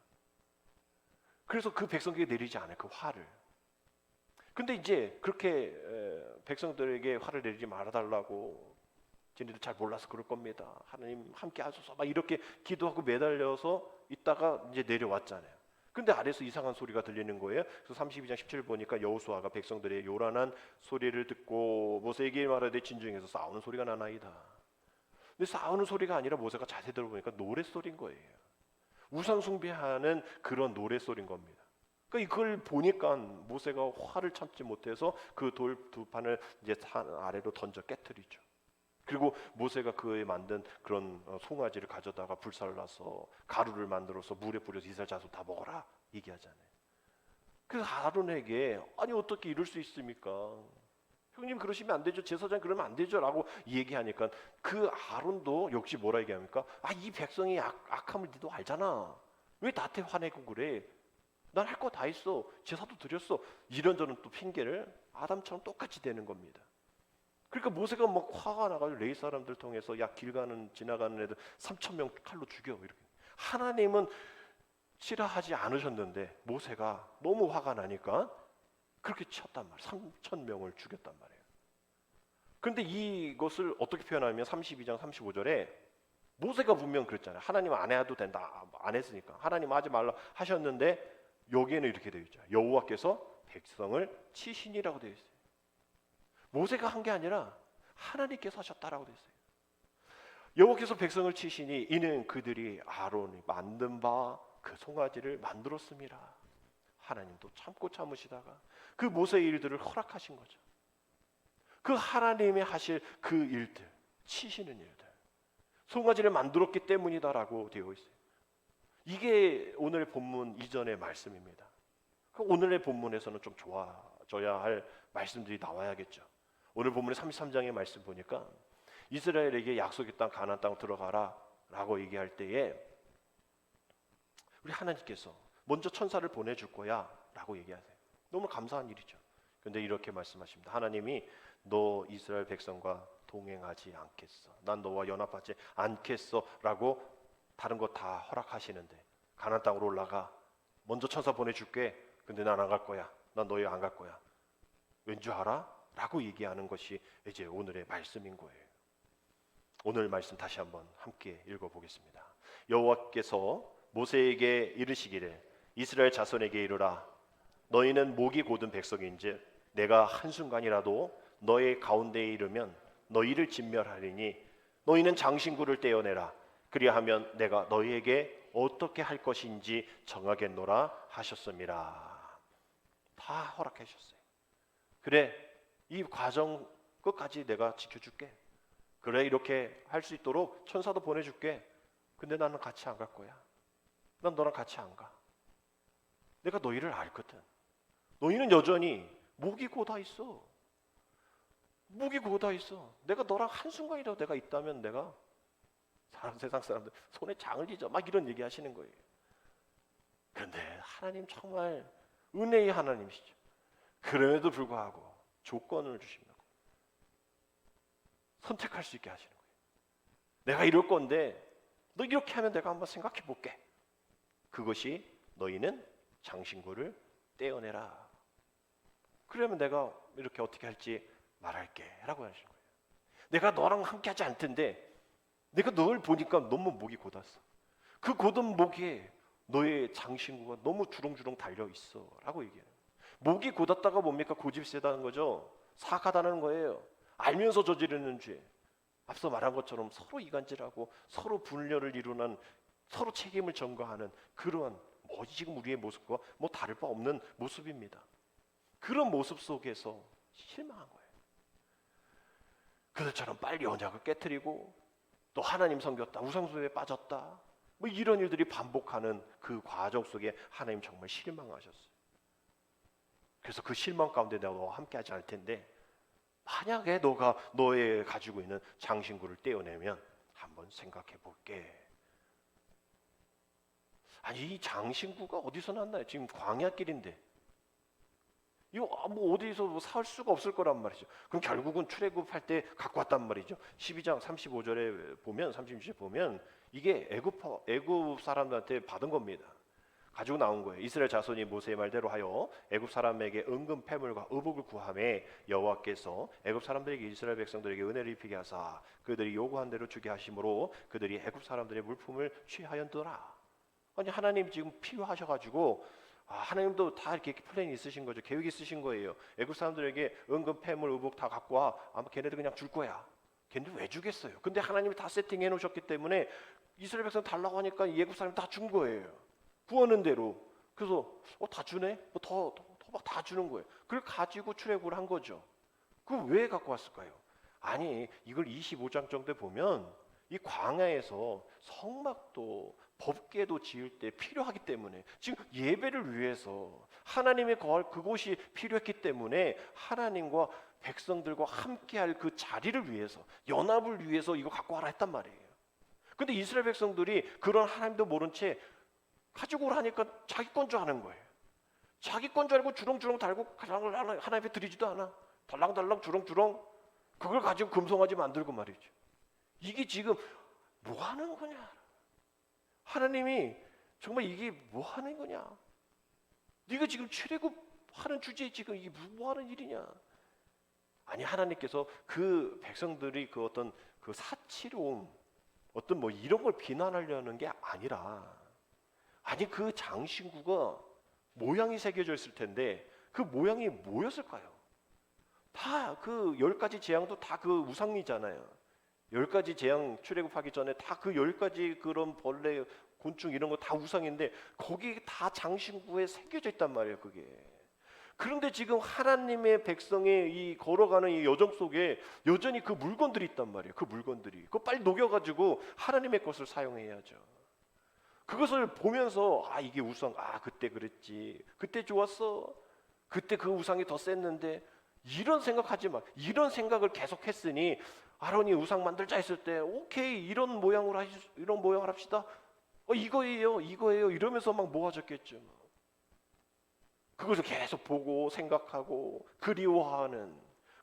그래서 그 백성에게 내리지 않아요. 그 화를. 근데 이제 그렇게 백성들에게 화를 내리지 말아달라고 쟤네들 잘 몰라서 그럴 겁니다. 하나님 함께 하소서 막 이렇게 기도하고 매달려서 있다가 이제 내려왔잖아요. 근데 아래서 이상한 소리가 들리는 거예요. 그래서 32장 17절 보니까 여호수아가 백성들의 요란한 소리를 듣고 모세에게 말하되 진중해서 싸우는 소리가 나나이다. 근데 싸우는 소리가 아니라 모세가 자세히 들어보니까 노랫소리인 거예요. 우상 숭배하는 그런 노랫소리인 겁니다. 그러니까 이걸 보니까 모세가 화를 참지 못해서 그 돌 두 판을 이제 산 아래로 던져 깨뜨리죠. 그리고 모세가 그에 만든 그런 송아지를 가져다가 불살라서 가루를 만들어서 물에 뿌려서 이스라엘 자손 다 먹어라 얘기하잖아요. 그래서 아론에게 아니 어떻게 이럴 수 있습니까? 형님 그러시면 안 되죠. 제사장 그러면 안 되죠 라고 얘기하니까 그 아론도 역시 뭐라 얘기합니까? 이 백성이 악함을 니도 알잖아. 왜 나한테 화내고 그래? 난 할 거 다 했어. 제사도 드렸어. 이런저런 또 핑계를 아담처럼 똑같이 대는 겁니다. 그러니까 모세가 막 화가 나가지고 레위 사람들 통해서 야 길 지나가는 애들 3,000명 칼로 죽여 이렇게. 하나님은 싫어하지 않으셨는데 모세가 너무 화가 나니까 그렇게 쳤단 말이에요. 3,000명을 죽였단 말이에요. 그런데 이것을 어떻게 표현하면 32장 35절에 모세가 분명 그랬잖아요. 하나님 안 해도 된다. 안 했으니까. 하나님 하지 말라 하셨는데 여기에는 이렇게 되어 있죠. 여호와께서 백성을 치시니라고 되어 있어요. 모세가 한 게 아니라 하나님께서 하셨다라고 되어 있어요. 여호와께서 백성을 치시니 이는 그들이 아론이 만든 바 그 송아지를 만들었습니다. 하나님도 참고 참으시다가 그 모세의 일들을 허락하신 거죠. 그 하나님이 하실 그 일들, 치시는 일들, 송아지를 만들었기 때문이다라고 되어 있어요. 이게 오늘 본문 이전의 말씀입니다. 오늘의 본문에서는 좀 좋아져야 할 말씀들이 나와야겠죠. 오늘 본문의 33장의 말씀 보니까 이스라엘에게 약속의 땅 가나안 땅 들어가라 라고 얘기할 때에 우리 하나님께서 먼저 천사를 보내줄 거야 라고 얘기하세요. 너무 감사한 일이죠. 근데 이렇게 말씀하십니다. 하나님이 너 이스라엘 백성과 동행하지 않겠어, 난 너와 연합하지 않겠어 라고 다른 거 다 허락하시는데 가나안 땅으로 올라가, 먼저 천사 보내줄게, 근데 난 안 갈 거야, 난 너희 안 갈 거야. 왠지 알아? 라고 얘기하는 것이 이제 오늘의 말씀인 거예요. 오늘 말씀 다시 한번 함께 읽어보겠습니다. 여호와께서 모세에게 이르시기를 이스라엘 자손에게 이르라, 너희는 목이 곧은 백성인즉 내가 한순간이라도 너의 가운데에 이르면 너희를 진멸하리니 너희는 장신구를 떼어내라. 그리하면 내가 너희에게 어떻게 할 것인지 정하겠노라 하셨습니다. 다 허락해 주셨어요. 그래, 이 과정 끝까지 내가 지켜줄게. 그래, 이렇게 할 수 있도록 천사도 보내줄게. 근데 나는 같이 안 갈 거야. 난 너랑 같이 안 가. 내가 너희를 알거든. 너희는 여전히 목이 고다 있어. 목이 고다 있어. 내가 너랑 한순간이라도 내가 있다면 내가 세상 사람들 손에 장을 지져 막 이런 얘기 하시는 거예요. 그런데 하나님 정말 은혜의 하나님이시죠. 그럼에도 불구하고 조건을 주십니다. 선택할 수 있게 하시는 거예요. 내가 이럴 건데 너 이렇게 하면 내가 한번 생각해 볼게. 그것이 너희는 장신구를 떼어내라. 그러면 내가 이렇게 어떻게 할지 말할게 라고 하시는 거예요. 내가 너랑 함께 하지 않을 텐데 내가 널 보니까 너무 목이 곧았어. 그 곧은 목에 너의 장신구가 너무 주렁주렁 달려있어 라고 얘기해요. 목이 곧았다가 뭡니까? 고집세다는 거죠. 사악하다는 거예요. 알면서 저지르는 죄. 앞서 말한 것처럼 서로 이간질하고 서로 분열을 이루는, 서로 책임을 전가하는 그런 지금 우리의 모습과 다를 바 없는 모습입니다. 그런 모습 속에서 실망한 거예요. 그들처럼 빨리 언약을 깨트리고 또 하나님 섬겼다, 우상숭배에 빠졌다, 이런 일들이 반복하는 그 과정 속에 하나님 정말 실망하셨어요. 그래서 그 실망 가운데 내가 너와 함께 하지 않을 텐데 만약에 너가 너의 가지고 있는 장신구를 떼어내면 한번 생각해 볼게. 아니, 이 장신구가 어디서 났나요? 지금 광야길인데 이거 어디서 살 수가 없을 거란 말이죠. 그럼 결국은 출애굽할 때 갖고 왔단 말이죠. 12장 35절에 보면, 36절에 보면 이게 애굽 사람들한테 받은 겁니다. 가지고 나온 거예요. 이스라엘 자손이 모세의 말대로 하여 애굽 사람에게 은금 패물과 의복을 구하매 여호와께서 애굽 사람들에게 이스라엘 백성들에게 은혜를 입히게 하사 그들이 요구한 대로 주게 하심으로 그들이 애굽 사람들의 물품을 취하였더라. 아니, 하나님 지금 필요하셔가지고 하나님도 다 이렇게 플랜이 있으신 거죠. 계획이 있으신 거예요. 애굽 사람들에게 은금 패물 의복 다 갖고 와. 아마 걔네들 그냥 줄 거야. 걔네들 왜 주겠어요? 근데 하나님이 다 세팅해 놓으셨기 때문에 이스라엘 백성 달라고 하니까 이 애굽 사람이 다 준 거예요. 구하는 대로. 그래서 다 주네? 더 막 다 주는 거예요. 그걸 가지고 출애굽을 한 거죠. 그걸 왜 갖고 왔을까요? 아니, 이걸 25장 정도에 보면 이 광야에서 성막도 법궤도 지을 때 필요하기 때문에, 지금 예배를 위해서 하나님의 거할 그곳이 필요했기 때문에 하나님과 백성들과 함께할 그 자리를 위해서, 연합을 위해서 이거 갖고 와라 했단 말이에요. 근데 이스라엘 백성들이 그런 하나님도 모른 채 가지고 오라니까 자기 건 줄 아는 거예요. 자기 건 줄 알고 주렁주렁 달고 하나님 앞에 드리지도 않아. 달랑달랑 주렁주렁 그걸 가지고 금송아지 만들고 말이죠. 이게 지금 뭐 하는 거냐? 하나님이 정말 이게 뭐 하는 거냐? 네가 지금 출애굽하는 주제에 지금 이게 뭐 하는 일이냐? 아니, 하나님께서 그 백성들이 그 어떤 그 사치로움, 어떤 이런 걸 비난하려는 게 아니라, 아니, 그 장신구가 모양이 새겨져 있을 텐데 그 모양이 뭐였을까요? 다 그 10가지 재앙도 다 그 우상이잖아요. 10가지 재앙 출애굽하기 전에 다 그 10가지 그런 벌레, 곤충 이런 거 다 우상인데 거기에 다 장신구에 새겨져 있단 말이에요, 그게. 그런데 지금 하나님의 백성의 이 걸어가는 이 여정 속에 여전히 그 물건들이 있단 말이에요. 그 물건들이. 그거 빨리 녹여가지고 하나님의 것을 사용해야죠. 그것을 보면서 이게 우상, 그때 그랬지, 그때 좋았어, 그때 그 우상이 더 셌는데 이런 생각하지 마. 이런 생각을 계속 했으니 아론이 우상 만들자 했을 때 오케이 이런 모양을 합시다. 이거예요 이러면서 막 모아졌겠죠. 그것을 계속 보고 생각하고 그리워하는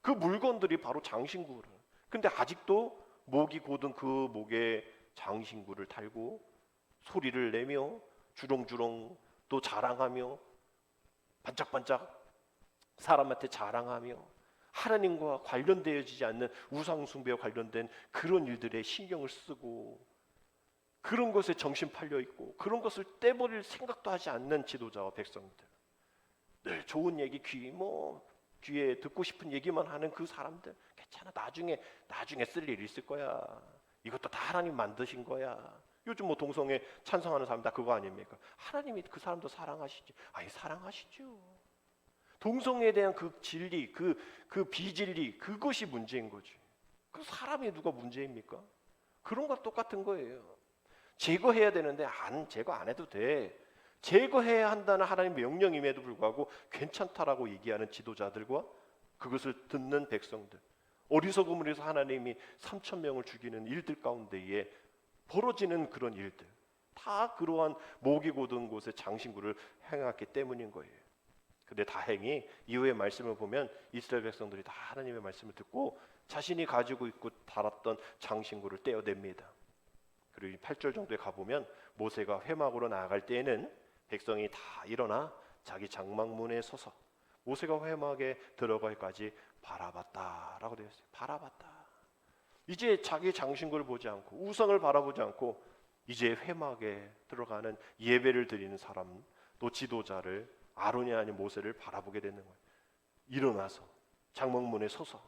그 물건들이 바로 장신구를. 근데 아직도 목이 곧은 그 목에 장신구를 달고 소리를 내며 주렁주렁 또 자랑하며 반짝반짝 사람한테 자랑하며 하나님과 관련되어지지 않는 우상숭배와 관련된 그런 일들에 신경을 쓰고 그런 것에 정신 팔려 있고 그런 것을 떼버릴 생각도 하지 않는 지도자와 백성들, 늘 좋은 얘기 귀에 듣고 싶은 얘기만 하는 그 사람들, 괜찮아, 나중에 쓸 일이 있을 거야, 이것도 다 하나님 만드신 거야. 요즘 동성애 찬성하는 사람 다 그거 아닙니까? 하나님이 그 사람도 사랑하시지. 아니, 사랑하시죠. 동성애에 대한 그 진리, 그 비진리, 그것이 문제인 거지. 그 사람이 누가 문제입니까? 그런 것 똑같은 거예요. 제거해야 되는데 제거 안 해도 돼. 제거해야 한다는 하나님의 명령임에도 불구하고 괜찮다라고 얘기하는 지도자들과 그것을 듣는 백성들, 어리석음을 해서 하나님이 3,000명을 죽이는 일들 가운데에 벌어지는 그런 일들, 다 그러한 목이 곧은 곳에 장신구를 행했기 때문인 거예요. 근데 다행히 이후의 말씀을 보면 이스라엘 백성들이 다 하나님의 말씀을 듣고 자신이 가지고 있고 달았던 장신구를 떼어냅니다. 그리고 8절 정도에 가보면 모세가 회막으로 나아갈 때에는 백성이 다 일어나 자기 장막문에 서서 모세가 회막에 들어갈까지 바라봤다라고 되어 있어요. 바라봤다. 이제 자기 장신구를 보지 않고 우상을 바라보지 않고 이제 회막에 들어가는 예배를 드리는 사람, 또 지도자를, 아론이 아닌 모세를 바라보게 되는 거예요. 일어나서 장막문에 서서.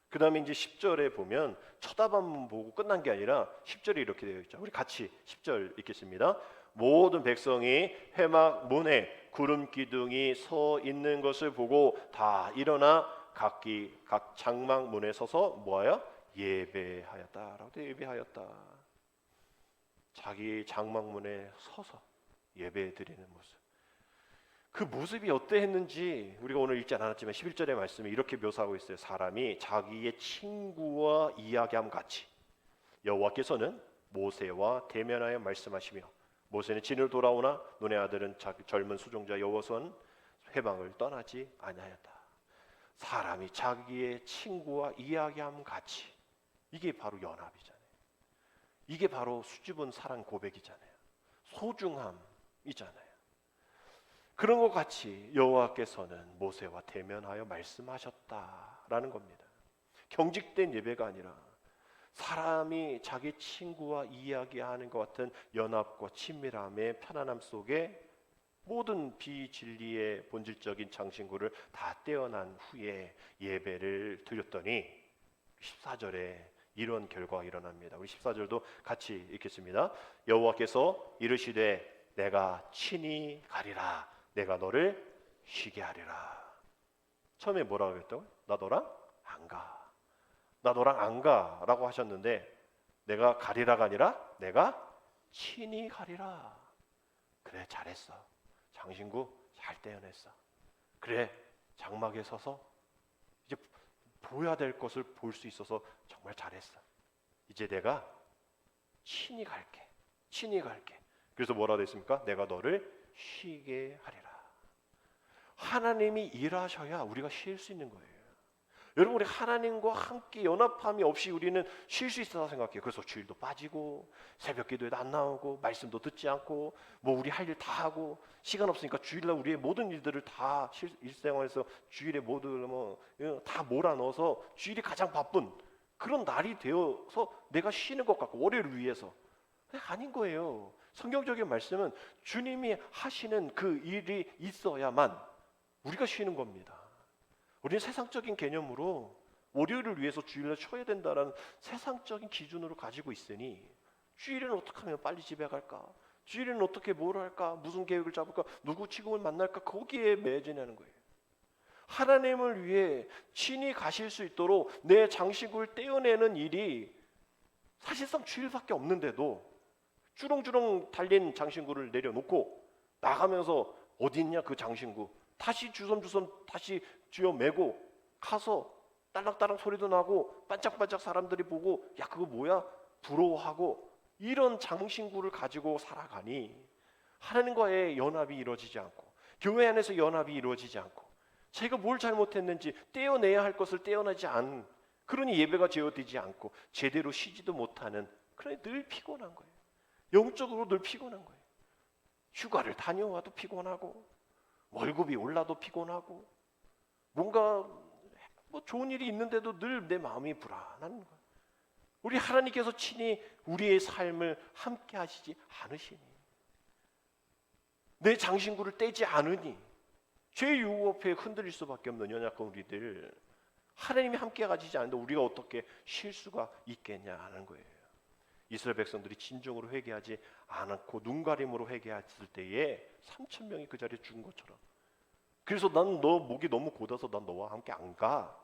그 다음에 이제 10절에 보면 쳐다만 보고 끝난 게 아니라 10절이 이렇게 되어 있죠. 우리 같이 10절 읽겠습니다. 모든 백성이 회막 문에 구름 기둥이 서 있는 것을 보고 다 일어나 각 장막 문에 서서 뭐하여? 예배하였다라고 돼. 예배하였다. 자기 장막 문에 서서 예배 드리는 모습. 그 모습이 어떠했는지 우리가 오늘 읽지 않았지만 11절의 말씀이 이렇게 묘사하고 있어요. 사람이 자기의 친구와 이야기함 같이 여호와께서는 모세와 대면하여 말씀하시며, 모세는 진을 돌아오나 눈의 아들은 자기 젊은 수종자 여호수아는 회방을 떠나지 아니하였다. 사람이 자기의 친구와 이야기함 같이, 이게 바로 연합이잖아요. 이게 바로 수줍은 사랑 고백이잖아요. 소중함이잖아요. 그런 것 같이 여호와께서는 모세와 대면하여 말씀하셨다라는 겁니다. 경직된 예배가 아니라 사람이 자기 친구와 이야기하는 것 같은 연합과 친밀함의 편안함 속에 모든 비진리의 본질적인 장신구를 다 떼어난 후에 예배를 드렸더니 14절에 이런 결과가 일어납니다. 우리 14절도 같이 읽겠습니다. 여호와께서 이르시되 내가 친히 가리라. 내가 너를 쉬게 하리라. 처음에 뭐라고 했다고요? 나 너랑 안 가. 나 너랑 안 가라고 하셨는데 내가 가리라가 아니라 내가 친히 가리라. 그래, 잘했어. 장신구 잘 떼어냈어. 그래, 장막에 서서 이제 보여야 될 것을 볼 수 있어서 정말 잘했어. 이제 내가 친히 갈게. 친히 갈게. 그래서 뭐라고 했습니까? 내가 너를 쉬게 하리라. 하나님이 일하셔야 우리가 쉴 수 있는 거예요. 여러분, 우리 하나님과 함께 연합함이 없이 우리는 쉴 수 있다고 생각해요. 그래서 주일도 빠지고 새벽 기도에도 안 나오고 말씀도 듣지 않고 우리 할 일 다 하고 시간 없으니까 주일날 우리의 모든 일들을 다 일생활에서 주일에 모두 다 몰아넣어서 주일이 가장 바쁜 그런 날이 되어서 내가 쉬는 것 같고 월요일을 위해서. 아닌 거예요. 성경적인 말씀은 주님이 하시는 그 일이 있어야만 우리가 쉬는 겁니다. 우리는 세상적인 개념으로 월요일을 위해서 주일날 쉬어야 된다는 세상적인 기준으로 가지고 있으니 주일에는 어떻게 하면 빨리 집에 갈까? 주일에는 어떻게 뭘 할까? 무슨 계획을 잡을까? 누구 친구를 만날까? 거기에 매진하는 거예요. 하나님을 위해 친히 가실 수 있도록 내 장신구를 떼어내는 일이 사실상 주일밖에 없는데도 주렁주렁 달린 장신구를 내려놓고 나가면서 어디 있냐 그 장신구 다시 주섬주섬 다시 쥐어 매고 가서 딸랑딸랑 소리도 나고 반짝반짝 사람들이 보고 야 그거 뭐야? 부러워하고 이런 장신구를 가지고 살아가니 하나님과의 연합이 이루어지지 않고 교회 안에서 연합이 이루어지지 않고 자기가 뭘 잘못했는지 떼어내야 할 것을 떼어내지 않은 그러니 예배가 제어되지 않고 제대로 쉬지도 못하는 그러니 늘 피곤한 거예요. 영적으로 늘 피곤한 거예요. 휴가를 다녀와도 피곤하고 월급이 올라도 피곤하고 뭔가 뭐 좋은 일이 있는데도 늘 내 마음이 불안한 거예요. 우리 하나님께서 친히 우리의 삶을 함께 하시지 않으시니 내 장신구를 떼지 않으니 죄 유혹에 흔들릴 수밖에 없는 연약한 우리들 하나님이 함께 가지지 않는데 우리가 어떻게 쉴 수가 있겠냐는 거예요. 이스라엘 백성들이 진정으로 회개하지 않았고 눈가림으로 회개했을 때에 3천 명이 그 자리에 죽은 것처럼 그래서 난 너 목이 너무 곧아서 난 너와 함께 안 가.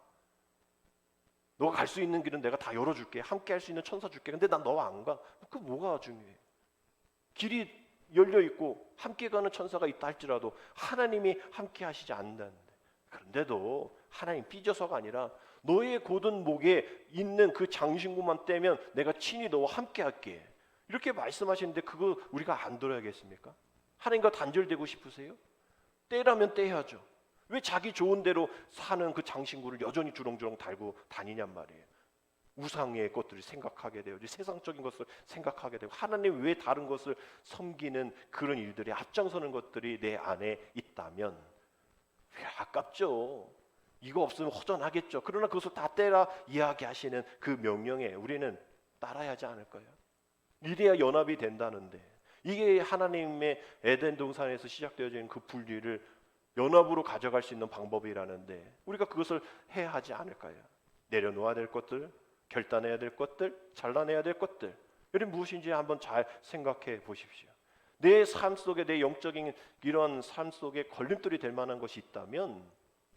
너가 갈 수 있는 길은 내가 다 열어줄게. 함께 할 수 있는 천사 줄게. 근데 난 너와 안 가. 그 뭐가 중요해? 길이 열려 있고 함께 가는 천사가 있다 할지라도 하나님이 함께 하시지 않는다는데 그런데도 하나님 삐져서가 아니라 너의 곧은 목에 있는 그 장신구만 떼면 내가 친히 너와 함께 할게. 이렇게 말씀하시는데 그거 우리가 안 들어야겠습니까? 하나님과 단절되고 싶으세요? 떼라면 떼야죠. 왜 자기 좋은 대로 사는 그 장신구를 여전히 주렁주렁 달고 다니냔 말이에요. 우상의 것들을 생각하게 되고 세상적인 것을 생각하게 되고 하나님 외에 다른 것을 섬기는 그런 일들이 앞장서는 것들이 내 안에 있다면 아깝죠. 이거 없으면 허전하겠죠. 그러나 그것을 다 떼라 이야기하시는 그 명령에 우리는 따라야 하지 않을까요? 이래야 연합이 된다는데 이게 하나님의 에덴 동산에서 시작되어진 그 분리를 연합으로 가져갈 수 있는 방법이라는데 우리가 그것을 해야 하지 않을까요? 내려놓아야 될 것들, 결단해야 될 것들, 잘라내야 될 것들 이게 무엇인지 한번 잘 생각해 보십시오. 내 삶 속에 내 영적인 이런 삶 속에 걸림돌이 될 만한 것이 있다면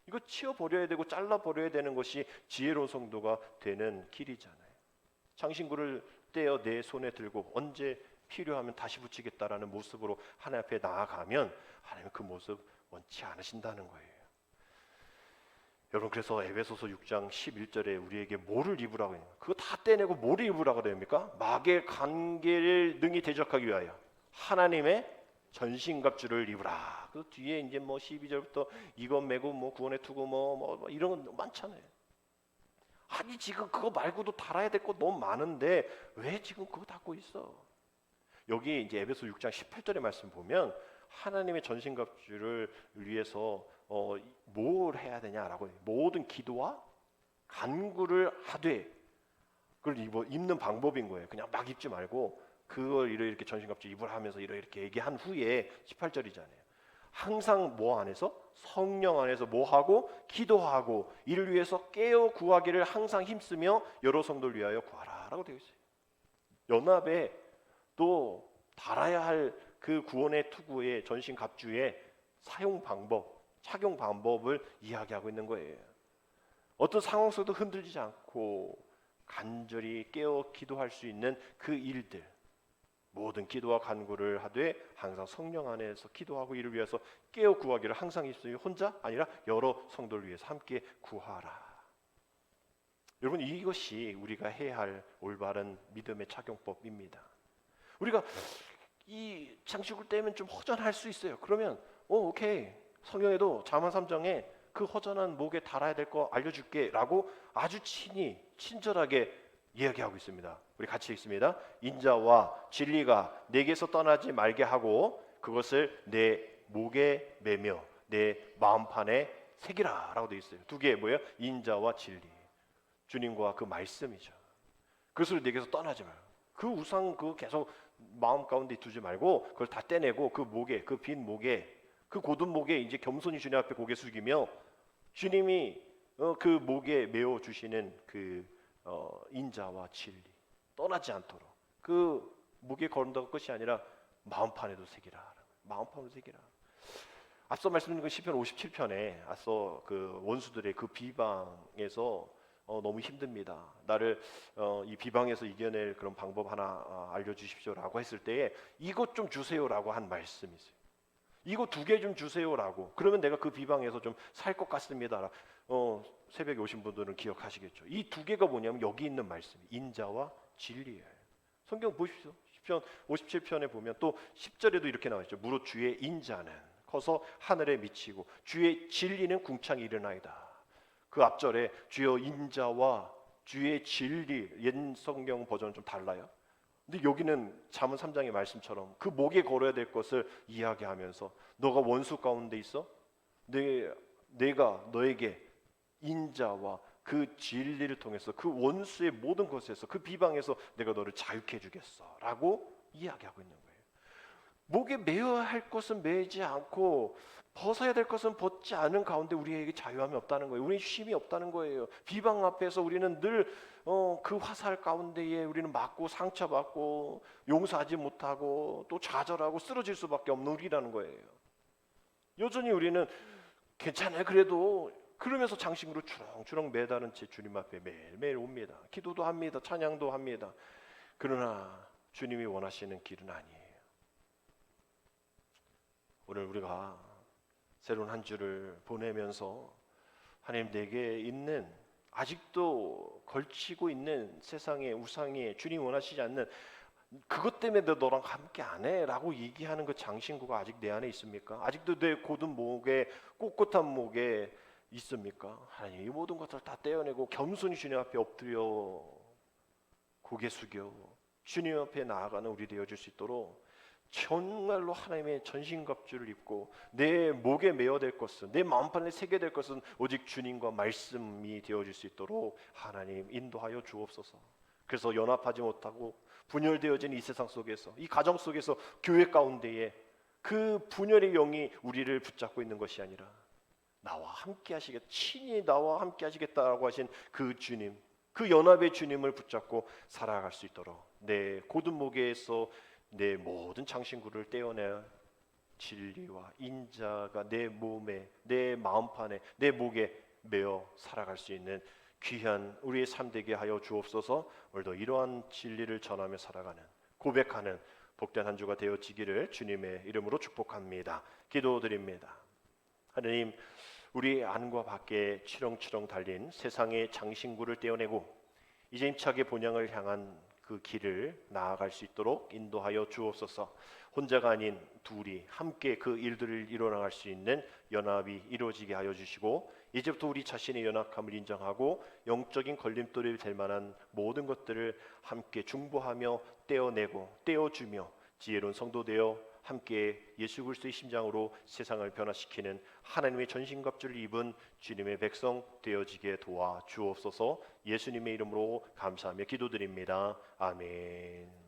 이거 치워버려야 되고 잘라버려야 되는 것이 지혜로운 성도가 되는 길이잖아요. 장신구를 떼어 내 손에 들고 언제 필요하면 다시 붙이겠다라는 모습으로 하나님 앞에 나아가면 하나님은 그 모습 원치 않으신다는 거예요. 여러분 그래서 에베소서 6장 11절에 우리에게 뭐를 입으라고 해요? 그거 다 떼내고 뭐를 입으라고 됩니까? 마귀의 관계를 능히 대적하기 위하여 하나님의 전신갑주를 입으라. 그 뒤에 이제 뭐 12절부터 이것 메고 뭐 구원의 투구 뭐 이런 건 많잖아요. 아니 지금 그거 말고도 달아야 될 거 너무 많은데 왜 지금 그거 닫고 있어? 여기 이제 에베소 6장 18절의 말씀 보면 하나님의 전신갑주를 위해서 뭘 해야 되냐라고 해요. 모든 기도와 간구를 하되 그걸 입는 방법인 거예요. 그냥 막 입지 말고 그걸 이렇게 전신갑주 입으라 하면서 이렇게 얘기한 후에 18절이잖아요. 항상 뭐 안에서? 성령 안에서 뭐 하고? 기도하고 이를 위해서 깨어 구하기를 항상 힘쓰며 여러 성도를 위하여 구하라 라고 되어 있어요. 연합에 또 달아야 할 그 구원의 투구의 전신갑주의 사용 방법, 착용 방법을 이야기하고 있는 거예요. 어떤 상황 속에도 흔들리지 않고 간절히 깨어 기도할 수 있는 그 일들 모든 기도와 간구를 하되 항상 성령 안에서 기도하고 이를 위해서 깨어 구하기를 항상 있으니 혼자 아니라 여러 성도를 위해서 함께 구하라. 여러분 이것이 우리가 해야 할 올바른 믿음의 착용법입니다. 우리가 이 장식을 떼면 좀 허전할 수 있어요. 그러면 오케이 성경에도 잠언 3장에 그 허전한 목에 달아야 될 거 알려줄게 라고 아주 친절하게 이야기하고 있습니다. 우리 같이 읽습니다. 인자와 진리가 내게서 떠나지 말게 하고 그것을 내 목에 매며 내 마음판에 새기라 라고 되어 있어요. 두 개 뭐예요? 인자와 진리. 주님과 그 말씀이죠. 그것을 내게서 떠나지 말고 그 우상 그거 계속 마음 가운데 두지 말고 그걸 다 떼내고 그 목에 그 빈 목에 그 곧은 목에 이제 겸손히 주님 앞에 고개 숙이며 주님이 그 목에 메어 주시는 그 인자와 진리 떠나지 않도록 그 목에 걸은다고 끝이 아니라 마음판에도 새기라. 마음판에도 새기라. 앞서 말씀드린 그 시편 57편에 앞서 그 원수들의 그 비방에서 너무 힘듭니다. 나를 이 비방에서 이겨낼 그런 방법 하나 알려주십시오라고 했을 때에 이것 좀 주세요라고 한 말씀이 있어요. 이거 2개 좀 주세요라고. 그러면 내가 그 비방에서 좀 살 것 같습니다. 새벽에 오신 분들은 기억하시겠죠. 이 두 개가 뭐냐면 여기 있는 말씀, 인자와 진리예요. 성경 보십시오. 시편 57편에 보면 또 10절에도 이렇게 나와 있죠. 무릇 주의 인자는 커서 하늘에 미치고 주의 진리는 궁창에 이르나이다. 그 앞절에 주여 인자와 주의 진리, 옛 성경 버전은 좀 달라요. 근데 여기는 잠언 3장의 말씀처럼 그 목에 걸어야 될 것을 이야기하면서 너가 원수 가운데 있어? 내가 너에게 인자와 그 진리를 통해서 그 원수의 모든 것에서 그 비방에서 내가 너를 자유케 해주겠어 라고 이야기하고 있는 거예요. 목에 매어야 할 것은 매지 않고 벗어야 될 것은 벗지 않은 가운데 우리에게 자유함이 없다는 거예요. 우리는 쉼이 없다는 거예요. 비방 앞에서 우리는 늘 그 화살 가운데에 우리는 맞고 상처받고 용서하지 못하고 또 좌절하고 쓰러질 수밖에 없는 우리라는 거예요. 여전히 우리는 괜찮아요. 그래도 그러면서 장신구로 주렁주렁 매다른 채 주님 앞에 매일매일 옵니다. 기도도 합니다. 찬양도 합니다. 그러나 주님이 원하시는 길은 아니에요. 오늘 우리가 새로운 한 주를 보내면서 하나님 내게 있는 아직도 걸치고 있는 세상의 우상에 주님 원하시지 않는 그것 때문에 너 너랑 함께 안 해 라고 얘기하는 그 장신구가 아직 내 안에 있습니까? 아직도 내 곧은 목에 꼿꼿한 목에 있습니까? 하나님 이 모든 것을 다 떼어내고 겸손히 주님 앞에 엎드려 고개 숙여 주님 앞에 나아가는 우리 되어줄 수 있도록 정말로 하나님의 전신갑주를 입고 내 목에 메어야 될 것은 내 마음판에 새겨야 될 것은 오직 주님과 말씀이 되어질 수 있도록 하나님 인도하여 주옵소서. 그래서 연합하지 못하고 분열되어진 이 세상 속에서 이 가정 속에서 교회 가운데에 그 분열의 영이 우리를 붙잡고 있는 것이 아니라 나와 함께 하시겠다 친히 나와 함께 하시겠다라고 하신 그 주님 그 연합의 주님을 붙잡고 살아갈 수 있도록 내 곧은 목에서 내 모든 장신구를 떼어내 진리와 인자가 내 몸에 내 마음판에 내 목에 매어 살아갈 수 있는 귀한 우리의 삶 되게 하여 주옵소서. 오늘도 이러한 진리를 전하며 살아가는 고백하는 복된 한 주가 되어지기를 주님의 이름으로 축복합니다. 기도드립니다. 하나님 우리 안과 밖에 치렁치렁 달린 세상의 장신구를 떼어내고 이제 힘차게 본향을 향한 그 길을 나아갈 수 있도록 인도하여 주옵소서. 혼자가 아닌 둘이 함께 그 일들을 이뤄나갈 수 있는 연합이 이루어지게 하여 주시고 이제부터 우리 자신의 연약함을 인정하고 영적인 걸림돌이 될 만한 모든 것들을 함께 중보하며 떼어내고 떼어주며 지혜로운 성도 되어 함께 예수 그리스도의 심장으로 세상을 변화시키는 하나님의 전신갑주를 입은 주님의 백성 되어지게 도와 주옵소서. 예수님의 이름으로 감사하며 기도드립니다. 아멘.